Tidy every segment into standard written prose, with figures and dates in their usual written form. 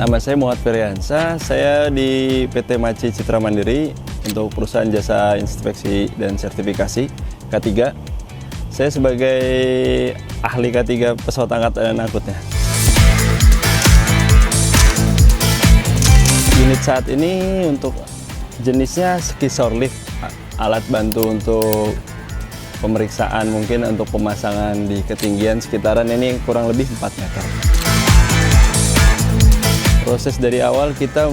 Nama saya Muhammad Feriansa, saya di PT Maci Citra Mandiri untuk perusahaan jasa inspeksi dan sertifikasi K3. Saya sebagai ahli K3 pesawat angkatan dan angkutnya. Unit saat ini untuk jenisnya scissor lift, alat bantu untuk pemeriksaan, mungkin untuk pemasangan di ketinggian sekitaran ini kurang lebih 4 meter. Proses dari awal kita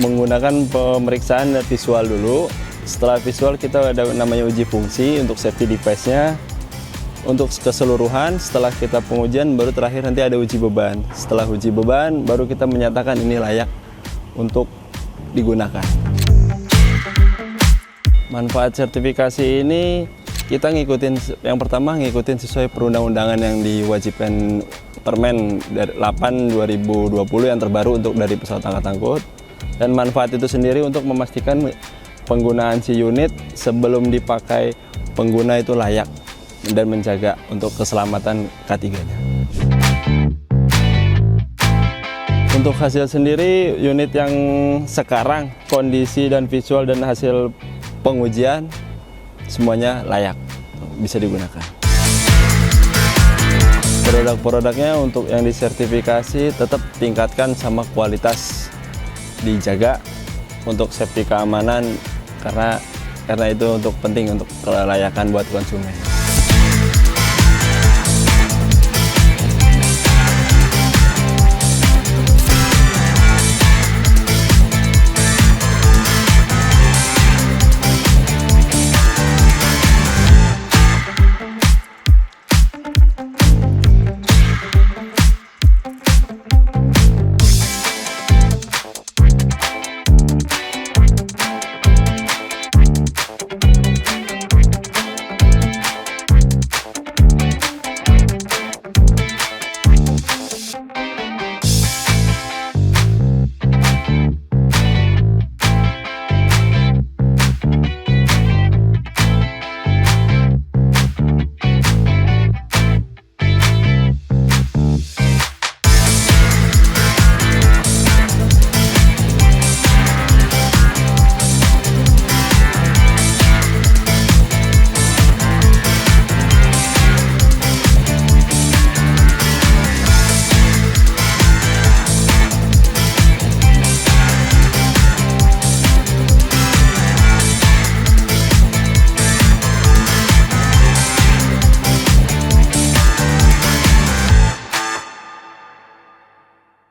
menggunakan pemeriksaan visual dulu. Setelah visual kita ada namanya uji fungsi untuk safety device-nya. Untuk keseluruhan, setelah kita pengujian baru terakhir nanti ada uji beban. Setelah uji beban baru kita menyatakan ini layak untuk digunakan. Manfaat sertifikasi ini kita ngikutin, yang pertama ngikutin sesuai perundang-undangan yang diwajibkan Permen 8/2020 yang terbaru untuk dari pesawat angkatan angkut. Dan manfaat itu sendiri untuk memastikan penggunaan si unit sebelum dipakai pengguna itu layak dan menjaga untuk keselamatan K3-nya. Untuk hasil sendiri, unit yang sekarang kondisi dan visual dan hasil pengujian semuanya layak bisa digunakan. Produk-produknya untuk yang disertifikasi tetap tingkatkan sama kualitas dijaga untuk safety keamanan karena itu untuk penting untuk kelayakan buat konsumen.